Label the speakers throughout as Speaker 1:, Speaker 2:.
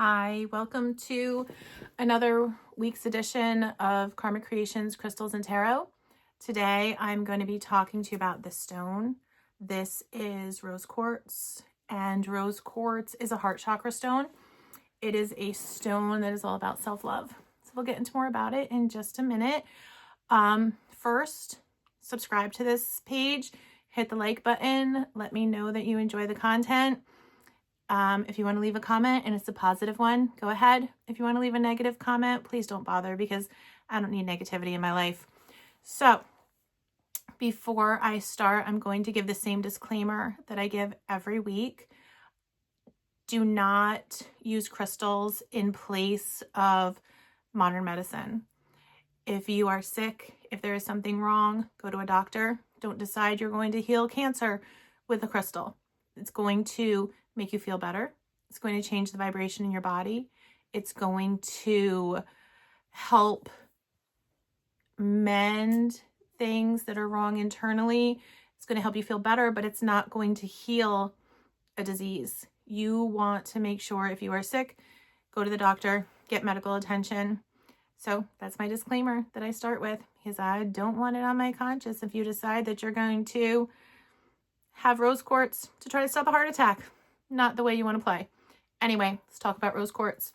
Speaker 1: Hi, welcome to another week's edition of Karma Creations Crystals and Tarot. Today I'm going to be talking to you about this stone. This is rose quartz, and rose quartz is a heart chakra stone. It is a stone that is all about self-love. So we'll get into more about it in just a minute. First, subscribe to this page, hit the like button, let me know that you enjoy the content. If you want to leave a comment and it's a positive one, go ahead. If you want to leave a negative comment, please don't bother because I don't need negativity in my life. So before I start, I'm going to give the same disclaimer that I give every week. Do not use crystals in place of modern medicine. If you are sick, if there is something wrong, go to a doctor. Don't decide you're going to heal cancer with a crystal. It's going to make you feel better. It's going to change the vibration in your body. It's going to help mend things that are wrong internally. It's going to help you feel better, but it's not going to heal a disease. You want to make sure if you are sick, go to the doctor, get medical attention. So that's my disclaimer that I start with, because I don't want it on my conscience if you decide that you're going to have rose quartz to try to stop a heart attack. Not the way you want to play. Anyway, let's talk about rose quartz.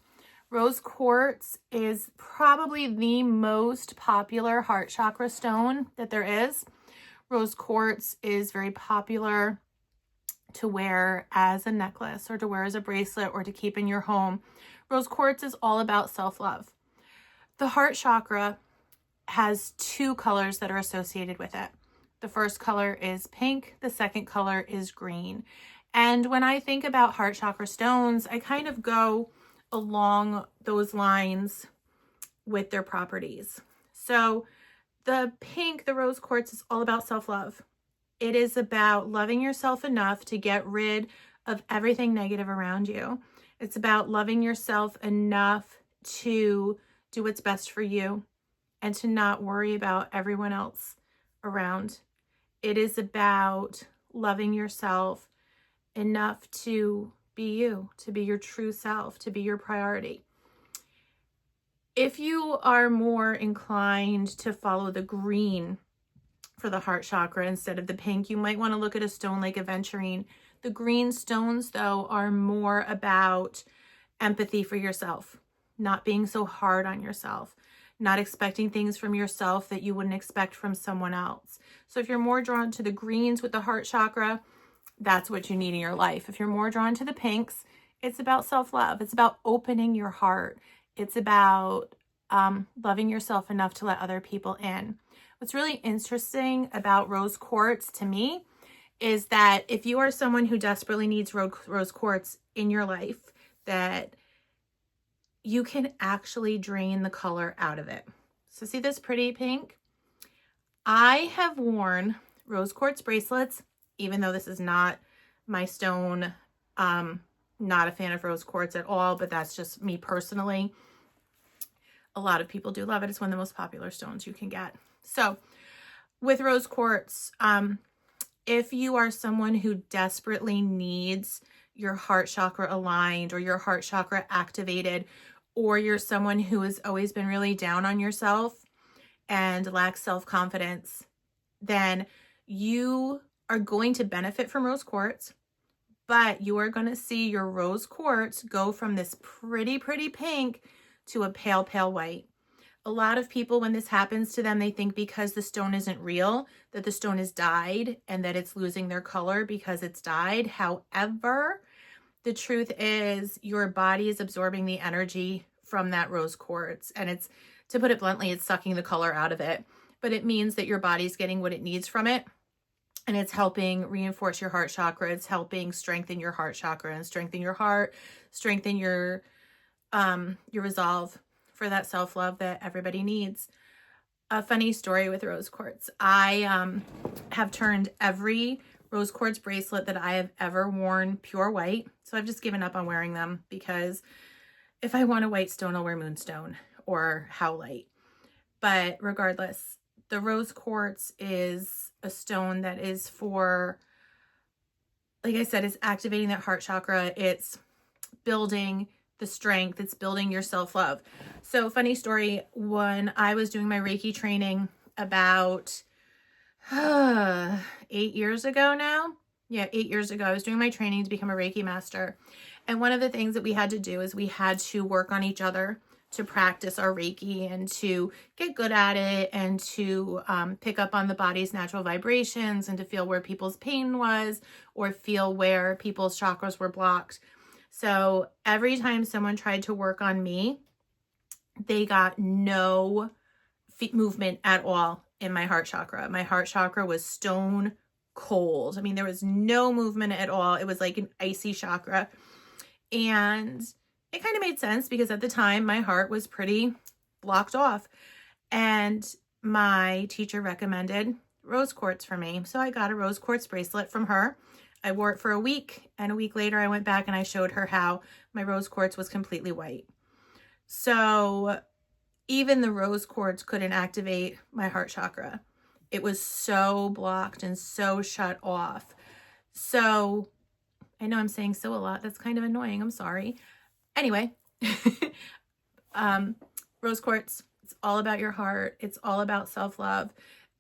Speaker 1: Rose quartz is probably the most popular heart chakra stone that there is. Rose quartz is very popular to wear as a necklace or to wear as a bracelet or to keep in your home. Rose quartz is all about self-love. The heart chakra has two colors that are associated with it. The first color is pink. The second color is green. And when I think about heart chakra stones, I kind of go along those lines with their properties. So the pink, the rose quartz, is all about self-love. It is about loving yourself enough to get rid of everything negative around you. It's about loving yourself enough to do what's best for you and to not worry about everyone else around. It is about loving yourself enough to be you, to be your true self, to be your priority. If you are more inclined to follow the green for the heart chakra instead of the pink, you might want to look at a stone like aventurine. The green stones, though, are more about empathy for yourself, not being so hard on yourself, not expecting things from yourself that you wouldn't expect from someone else. So if you're more drawn to the greens with the heart chakra, that's what you need in your life. If you're more drawn to the pinks, it's about self-love. It's about opening your heart. It's about loving yourself enough to let other people in. What's really interesting about rose quartz to me is that if you are someone who desperately needs rose quartz in your life, that you can actually drain the color out of it. So see this pretty pink? I have worn rose quartz bracelets, even though this is not my stone. Not a fan of rose quartz at all, but that's just me personally. A lot of people do love it. It's one of the most popular stones you can get. So with rose quartz, if you are someone who desperately needs your heart chakra aligned or your heart chakra activated, or you're someone who has always been really down on yourself and lacks self-confidence, then you are going to benefit from rose quartz, but you are going to see your rose quartz go from this pretty pink to a pale white. A lot of people, when this happens to them, they think because the stone isn't real, that the stone is dyed and that it's losing their color because it's dyed. However, the truth is your body is absorbing the energy from that rose quartz, and it's, to put it bluntly, it's sucking the color out of it, but it means that your body's getting what it needs from it. And it's helping reinforce your heart chakra. It's helping strengthen your heart chakra and strengthen your heart, strengthen your resolve for that self-love that everybody needs. A funny story with rose quartz. I have turned every rose quartz bracelet that I have ever worn pure white. So I've just given up on wearing them, because if I want a white stone, I'll wear moonstone or howlite. But regardless, the rose quartz is a stone that is for, like I said, is activating that heart chakra. It's building the strength. It's building your self-love. So funny story, when I was doing my Reiki training about 8 years ago now. Yeah, 8 years ago, I was doing my training to become a Reiki master. And one of the things that we had to do is we had to work on each other to practice our Reiki and to get good at it and to pick up on the body's natural vibrations and to feel where people's pain was or feel where people's chakras were blocked. So every time someone tried to work on me, they got no movement at all in my heart chakra. My heart chakra was stone cold. I mean, there was no movement at all. It was like an icy chakra. And it kind of made sense because at the time my heart was pretty blocked off. And my teacher recommended rose quartz for me. So I got a rose quartz bracelet from her. I wore it for a week, and a week later I went back and I showed her how my rose quartz was completely white. So even the rose quartz couldn't activate my heart chakra. It was so blocked and so shut off. So I know I'm saying so a lot. That's kind of annoying. I'm sorry. Anyway, rose quartz, it's all about your heart. It's all about self-love.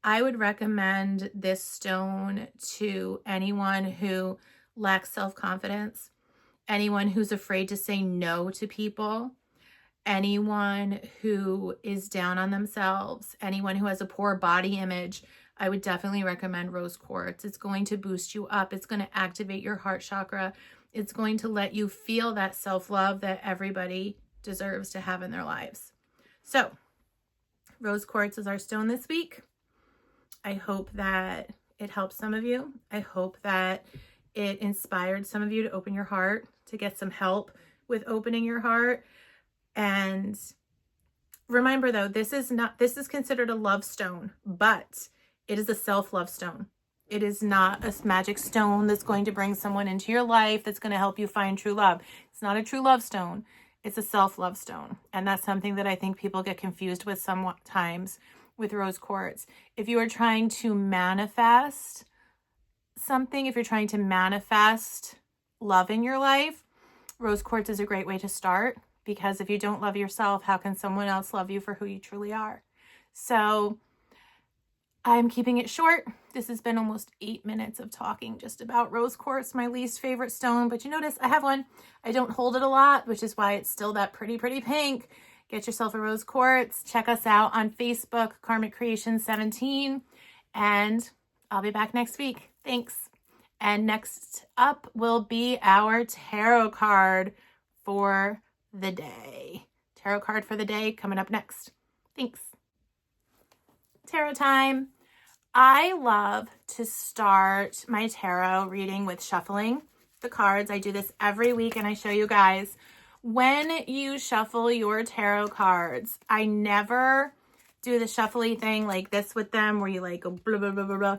Speaker 1: I would recommend this stone to anyone who lacks self-confidence, anyone who's afraid to say no to people, anyone who is down on themselves, anyone who has a poor body image. I would definitely recommend rose quartz. It's going to boost you up. It's going to activate your heart chakra. It's going to let you feel that self-love that everybody deserves to have in their lives. So, rose quartz is our stone this week. I hope that it helps some of you. I hope that it inspired some of you to open your heart, to get some help with opening your heart. And remember though, this is considered a love stone, but it is a self-love stone. It is not a magic stone that's going to bring someone into your life that's going to help you find true love. It's not a true love stone. It's a self-love stone. And that's something that I think people get confused with sometimes with rose quartz. If you are trying to manifest something, if you're trying to manifest love in your life, rose quartz is a great way to start, because if you don't love yourself, how can someone else love you for who you truly are? So I'm keeping it short. This has been almost 8 minutes of talking just about rose quartz, my least favorite stone. But you notice I have one. I don't hold it a lot, which is why it's still that pretty, pretty pink. Get yourself a rose quartz. Check us out on Facebook, Karmic Creation 17. And I'll be back next week. Thanks. And next up will be our tarot card for the day. Tarot card for the day coming up next. Thanks. Tarot time. I love to start my tarot reading with shuffling the cards. I do this every week and I show you guys. When you shuffle your tarot cards, I never do the shuffly thing like this with them where you like go blah, blah, blah, blah, blah.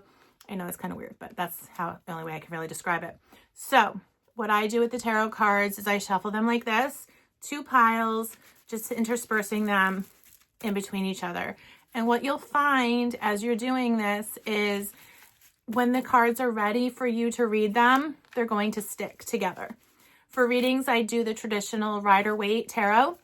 Speaker 1: I know it's kind of weird, but that's the only way I can really describe it. So what I do with the tarot cards is I shuffle them like this, 2 piles, just interspersing them in between each other. And what you'll find as you're doing this is when the cards are ready for you to read them, they're going to stick together. For readings, I do the traditional Rider-Waite tarot.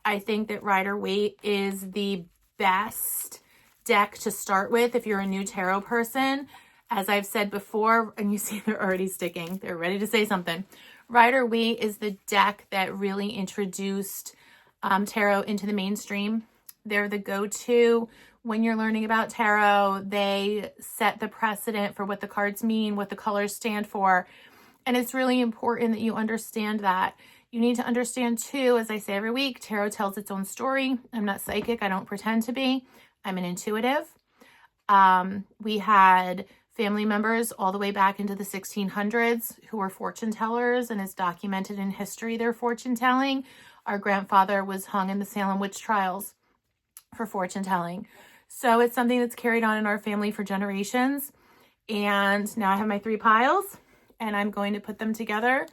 Speaker 1: I think that Rider-Waite is the best deck to start with if you're a new tarot person. As I've said before, and you see they're already sticking, they're ready to say something. Rider-Waite is the deck that really introduced tarot into the mainstream. They're the go-to when you're learning about tarot. They set the precedent for what the cards mean, what the colors stand for. And it's really important that you understand that. You need to understand too, as I say every week, tarot tells its own story. I'm not psychic. I don't pretend to be. I'm an intuitive. We had family members all the way back into the 1600s who were fortune tellers, and it's documented in history their fortune telling. Our grandfather was hung in the Salem witch trials for fortune telling. So it's something that's carried on in our family for generations. And now I have my 3 piles and I'm going to put them together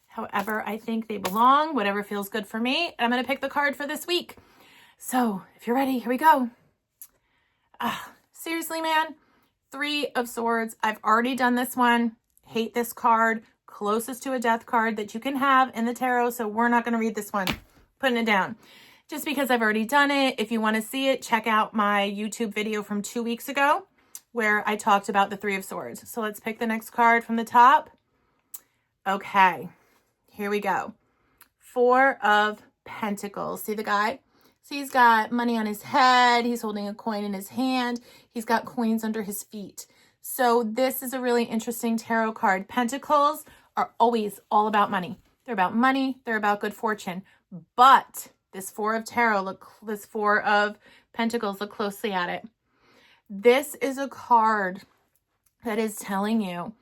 Speaker 1: however I think they belong, whatever feels good for me. I'm going to pick the card for this week. So if you're ready, here we go. Seriously, man, 3 of Swords. I've already done this one. Hate this card. closest to a death card that you can have in the tarot. So we're not going to read this one, putting it down. Just because I've already done it. If you want to see it, check out my YouTube video from 2 weeks ago where I talked about the Three of Swords. So let's pick the next card from the top. Okay, here we go. Four of Pentacles. See the guy? So he's got money on his head. He's holding a coin in his hand. He's got coins under his feet. So this is a really interesting tarot card. Pentacles are always all about money. They're about money. They're about good fortune. But this Four of Pentacles, look closely at it. This is a card that is telling you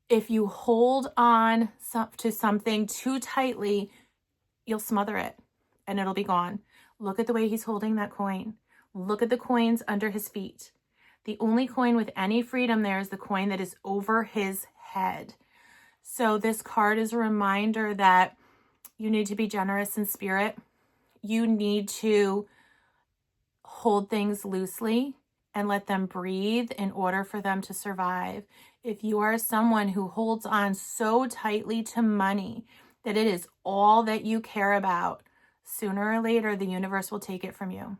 Speaker 1: if you hold on to something too tightly, you'll smother it and it'll be gone. Look at the way he's holding that coin. Look at the coins under his feet. The only coin with any freedom there is the coin that is over his head. So this card is a reminder that you need to be generous in spirit. You need to hold things loosely and let them breathe in order for them to survive. If you are someone who holds on so tightly to money that it is all that you care about, sooner or later, the universe will take it from you.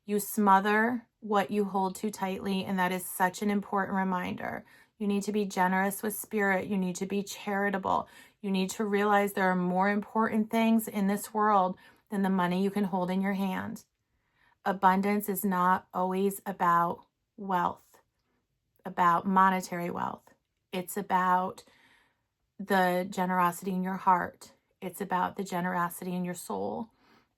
Speaker 1: You smother what you hold too tightly, and that is such an important reminder. You need to be generous with spirit. You need to be charitable. You need to realize there are more important things in this world than the money you can hold in your hand. Abundance is not always about wealth, about monetary wealth. It's about the generosity in your heart. It's about the generosity in your soul.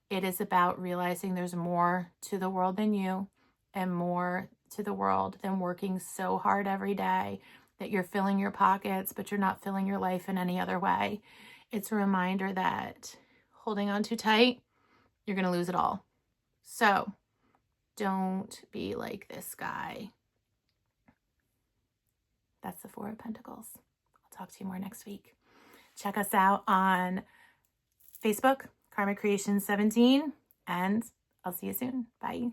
Speaker 1: It is about realizing there's more to the world than you and more to the world than working so hard every day that you're filling your pockets, but you're not filling your life in any other way. It's a reminder that holding on too tight, you're going to lose it all. So don't be like this guy. That's the Four of Pentacles. I'll talk to you more next week. Check us out on Facebook, Karma Creation 17, and I'll see you soon. Bye.